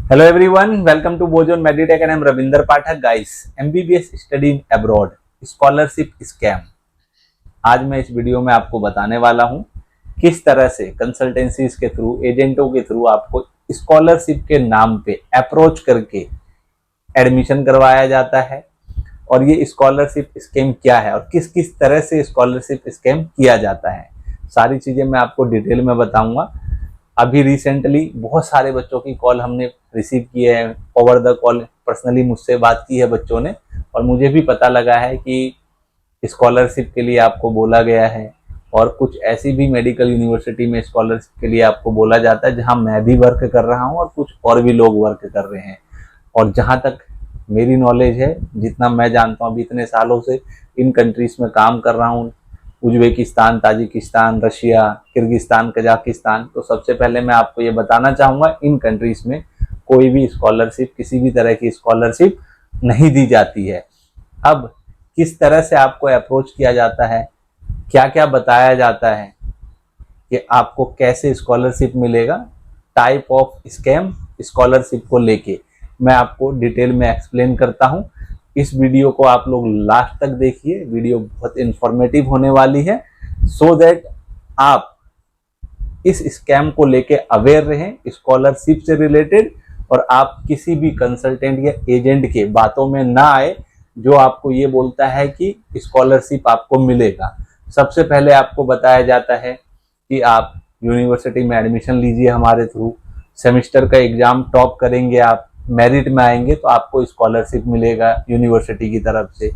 Hello everyone, welcome to Bojon Meditech and I am Ravinder Pathak. Guys, MBBS studying abroad, scholarship scam. आज मैं इस video में आपको बताने वाला हूं किस तरह से कंसल्टेंसीज के थ्रू, एजेंटों के थ्रू आपको स्कॉलरशिप के नाम पे अप्रोच करके एडमिशन करवाया जाता है और ये स्कॉलरशिप स्कीम क्या है और किस किस तरह से स्कॉलरशिप स्कीम किया जाता है। सारी चीजें मैं आपको डिटेल में बताऊंगा। अभी रिसेंटली बहुत सारे बच्चों की कॉल हमने रिसीव किए हैं, ओवर द कॉल पर्सनली मुझसे बात की है बच्चों ने, और मुझे भी पता लगा है कि स्कॉलरशिप के लिए आपको बोला गया है और कुछ ऐसी भी मेडिकल यूनिवर्सिटी में स्कॉलरशिप के लिए आपको बोला जाता है जहां मैं भी वर्क कर रहा हूं और कुछ और भी लोग वर्क कर रहे हैं। और जहां तक मेरी नॉलेज है, जितना मैं जानता हूं, अभी इतने सालों से इन कंट्रीज में काम कर रहा हूं, Uzbekistan, Tajikistan, Russia, Kyrgyzstan, Kazakhstan, तो सबसे पहले मैं आपको ये बताना चाहूँगा इन कंट्रीज में कोई भी स्कॉलरशिप, किसी भी तरह की स्कॉलरशिप नहीं दी जाती है। अब किस तरह से आपको अप्रोच किया जाता है, क्या क्या बताया जाता है कि आपको कैसे स्कॉलरशिप मिलेगा, टाइप ऑफ स्कैम स्कॉलरशिप को लेके मैं आपको डिटेल में एक्सप्लेन करता हूं। इस वीडियो को आप लोग लास्ट तक देखिए, वीडियो बहुत इंफॉर्मेटिव होने वाली है, सो दैट आप इस स्कैम को लेके अवेयर रहें स्कॉलरशिप से रिलेटेड, और आप किसी भी कंसल्टेंट या एजेंट के बातों में ना आए जो आपको ये बोलता है कि स्कॉलरशिप आपको मिलेगा। सबसे पहले आपको बताया जाता है कि आप यूनिवर्सिटी में एडमिशन लीजिए हमारे थ्रू, सेमेस्टर का एग्जाम टॉप करेंगे, आप मेरिट में आएंगे तो आपको स्कॉलरशिप मिलेगा यूनिवर्सिटी की तरफ से।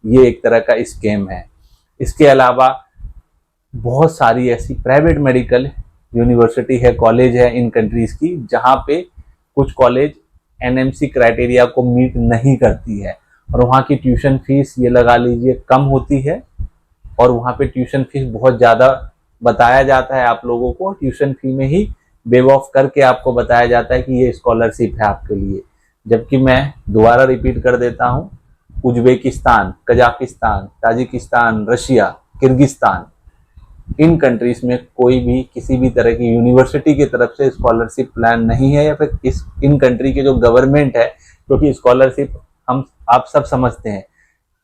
ये एक तरह का स्कैम है। इसके अलावा बहुत सारी ऐसी प्राइवेट मेडिकल यूनिवर्सिटी है, कॉलेज है इन कंट्रीज की, जहाँ पे कुछ कॉलेज एनएमसी क्राइटेरिया को मीट नहीं करती है और वहाँ की ट्यूशन फीस ये लगा लीजिए कम होती है, और वहाँ पे ट्यूशन फीस बहुत ज़्यादा बताया जाता है आप लोगों को, ट्यूशन फी में ही वेव ऑफ करके आपको बताया जाता है कि ये स्कॉलरशिप है आपके लिए। जबकि मैं दोबारा रिपीट कर देता हूँ, Uzbekistan, Kazakhstan, Tajikistan, Russia, Kyrgyzstan, इन कंट्रीज में कोई भी किसी भी तरह की यूनिवर्सिटी की तरफ से स्कॉलरशिप प्लान नहीं है, या फिर इन कंट्री के जो गवर्नमेंट है, क्योंकि स्कॉलरशिप हम आप सब समझते हैं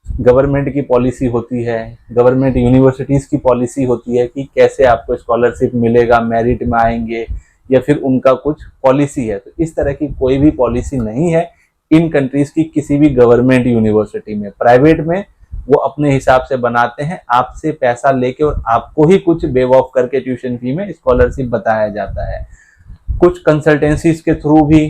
गवर्नमेंट की पॉलिसी होती है, गवर्नमेंट यूनिवर्सिटीज की पॉलिसी होती है कि कैसे आपको स्कॉलरशिप मिलेगा, मेरिट में आएंगे, या फिर उनका कुछ पॉलिसी है। तो इस तरह की कोई भी पॉलिसी नहीं है इन कंट्रीज की किसी भी गवर्नमेंट यूनिवर्सिटी में। प्राइवेट में वो अपने हिसाब से बनाते हैं, आपसे पैसा लेके और आपको ही कुछ वेव ऑफ करके ट्यूशन फी में स्कॉलरशिप बताया जाता है। कुछ कंसल्टेंसीज के थ्रू भी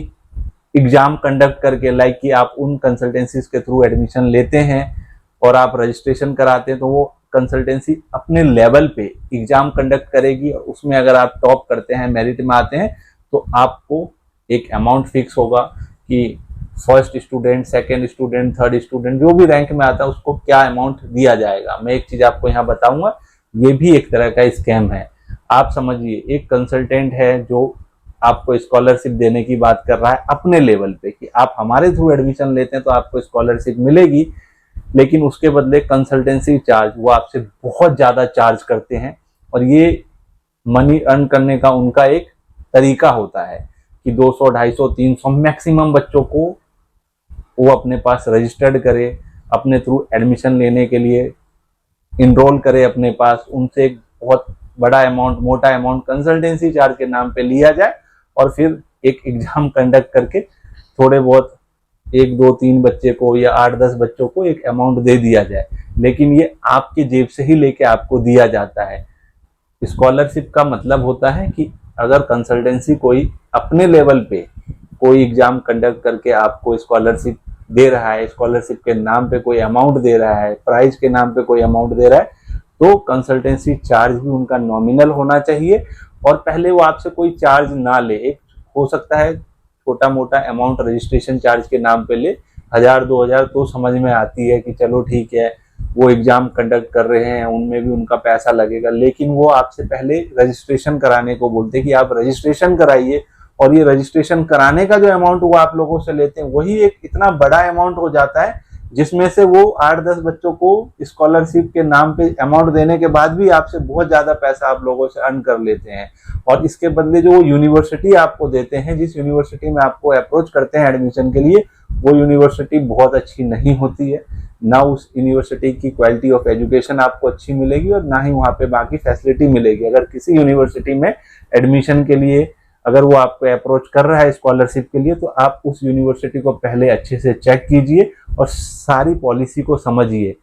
एग्जाम कंडक्ट करके, लाइक कि आप उन कंसल्टेंसीज के थ्रू एडमिशन लेते हैं और आप रजिस्ट्रेशन कराते हैं, तो वो कंसल्टेंसी अपने लेवल पे एग्जाम कंडक्ट करेगी और उसमें अगर आप टॉप करते हैं, मेरिट में आते हैं, तो आपको एक अमाउंट फिक्स होगा कि first student, second student, third student, जो भी रैंक में आता है उसको क्या अमाउंट दिया जाएगा। मैं एक चीज आपको यहाँ बताऊंगा, ये भी एक तरह का स्कैम है। आप समझिए, एक कंसल्टेंट है जो आपको स्कॉलरशिप देने की बात कर रहा है अपने लेवल पे कि आप हमारे थ्रू एडमिशन लेते हैं तो आपको स्कॉलरशिप मिलेगी, लेकिन उसके बदले कंसल्टेंसी चार्ज वो आपसे बहुत ज्यादा चार्ज करते हैं, और ये मनी अर्न करने का उनका एक तरीका होता है कि 200, 250, 300 मैक्सिमम बच्चों को वो अपने पास रजिस्टर्ड करे, अपने थ्रू एडमिशन लेने के लिए इनरोल करे अपने पास, उनसे एक बहुत बड़ा अमाउंट, मोटा अमाउंट कंसल्टेंसी चार्ज के नाम पे लिया जाए, और फिर एक एग्जाम कंडक्ट करके थोड़े बहुत 1, 2, 3 बच्चे को या 8, 10 बच्चों को एक अमाउंट दे दिया जाए, लेकिन ये आपकी जेब से ही लेके आपको दिया जाता है। स्कॉलरशिप का मतलब होता है कि अगर कंसल्टेंसी कोई अपने लेवल पे कोई एग्जाम कंडक्ट करके आपको स्कॉलरशिप दे रहा है, स्कॉलरशिप के नाम पे कोई अमाउंट दे रहा है, प्राइज के नाम पे कोई अमाउंट दे रहा है, तो कंसल्टेंसी चार्ज भी उनका नॉमिनल होना चाहिए, और पहले वो आपसे कोई चार्ज ना ले। एक हो सकता है छोटा मोटा अमाउंट रजिस्ट्रेशन चार्ज के नाम पे ले, 1000, 2000 तो समझ में आती है कि चलो ठीक है, वो एग्जाम कंडक्ट कर रहे हैं, उनमें भी उनका पैसा लगेगा, लेकिन वो आपसे पहले रजिस्ट्रेशन कराने को बोलते हैं कि आप रजिस्ट्रेशन कराइए, और ये रजिस्ट्रेशन कराने का जो अमाउंट वो आप लोगों से लेते हैं वही एक इतना बड़ा अमाउंट हो जाता है जिसमें से वो 8-10 बच्चों को स्कॉलरशिप के नाम पे अमाउंट देने के बाद भी आपसे बहुत ज्यादा पैसा आप लोगों से अर्न कर लेते हैं। और इसके बदले जो यूनिवर्सिटी आपको देते हैं, जिस यूनिवर्सिटी में आपको अप्रोच करते हैं एडमिशन के लिए, वो यूनिवर्सिटी बहुत अच्छी नहीं होती है। ना उस यूनिवर्सिटी की क्वालिटी ऑफ एजुकेशन आपको अच्छी मिलेगी और ना ही वहाँ पे बाकी फैसिलिटी मिलेगी। अगर किसी यूनिवर्सिटी में एडमिशन के लिए अगर वो आपको अप्रोच कर रहा है स्कॉलरशिप के लिए, तो आप उस यूनिवर्सिटी को पहले अच्छे से चेक कीजिए और सारी पॉलिसी को समझिए।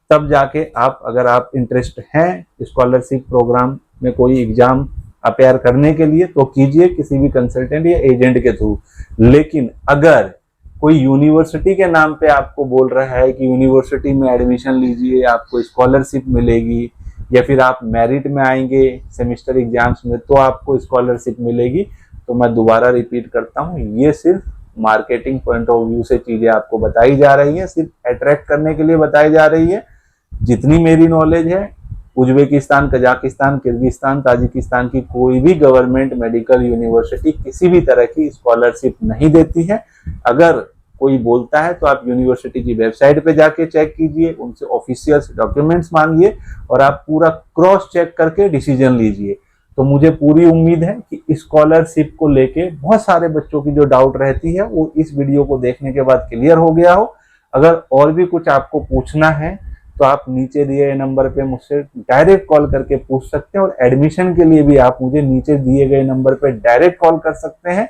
तब जाके आप, अगर आप इंटरेस्ट हैं स्कॉलरशिप प्रोग्राम में कोई एग्जाम अपेयर करने के लिए, तो कीजिए किसी भी कंसल्टेंट या एजेंट के थ्रू। लेकिन अगर कोई यूनिवर्सिटी के नाम पे आपको बोल रहा है कि यूनिवर्सिटी में एडमिशन लीजिए, आपको स्कॉलरशिप मिलेगी, या फिर आप मेरिट में आएंगे सेमेस्टर एग्जाम्स में तो आपको स्कॉलरशिप मिलेगी, तो मैं दोबारा रिपीट करता हूँ, ये सिर्फ मार्केटिंग पॉइंट ऑफ व्यू से चीजें आपको बताई जा रही है, सिर्फ अट्रैक्ट करने के लिए बताई जा रही है। जितनी मेरी नॉलेज है, उज्बेकिस्तान, कजाकिस्तान, किर्गिस्तान, ताजिकिस्तान की कोई भी गवर्नमेंट मेडिकल यूनिवर्सिटी किसी भी तरह की स्कॉलरशिप नहीं देती है। अगर कोई बोलता है तो आप यूनिवर्सिटी की वेबसाइट पे जाके चेक कीजिए, उनसे ऑफिशियल डॉक्यूमेंट्स मांगिए और आप पूरा क्रॉस चेक करके डिसीजन लीजिए। तो मुझे पूरी उम्मीद है कि स्कॉलरशिप को लेके बहुत सारे बच्चों की जो डाउट रहती है वो इस वीडियो को देखने के बाद क्लियर हो गया हो। अगर और भी कुछ आपको पूछना है तो आप नीचे दिए नंबर पे मुझसे डायरेक्ट कॉल करके पूछ सकते हैं, और एडमिशन के लिए भी आप मुझे नीचे दिए गए नंबर पे डायरेक्ट कॉल कर सकते हैं।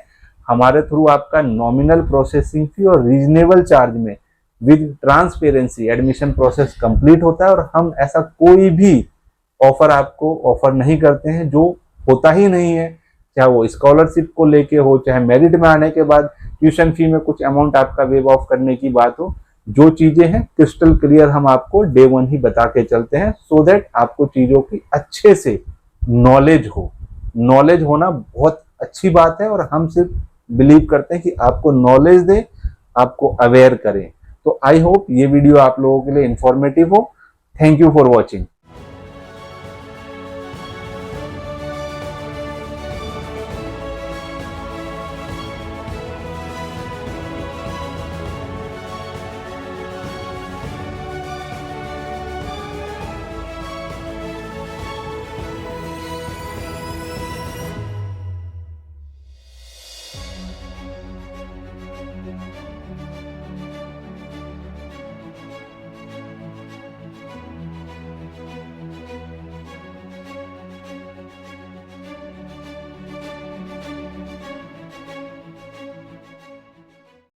हमारे थ्रू आपका नॉमिनल प्रोसेसिंग फी और रीजनेबल चार्ज में with transparency admission process complete होता है। और हम ऐसा कोई भी ऑफर आपको ऑफर नहीं करते हैं जो होता ही नहीं है, चाहे वो स्कॉलरशिप को लेके हो, चाहे मेरिट में आने के बाद ट्यूशन फी में कुछ अमाउंट आपका वेव ऑफ करने की बात हो। जो चीजें हैं क्रिस्टल क्लियर हम आपको डे वन ही बता के चलते हैं, सो दैट आपको चीजों की अच्छे से नॉलेज हो। नॉलेज होना बहुत अच्छी बात है और हम सिर्फ बिलीव करते हैं कि आपको नॉलेज दे, आपको अवेयर करें। तो आई होप ये वीडियो आप लोगों के लिए इंफॉर्मेटिव हो। Thank you for watching.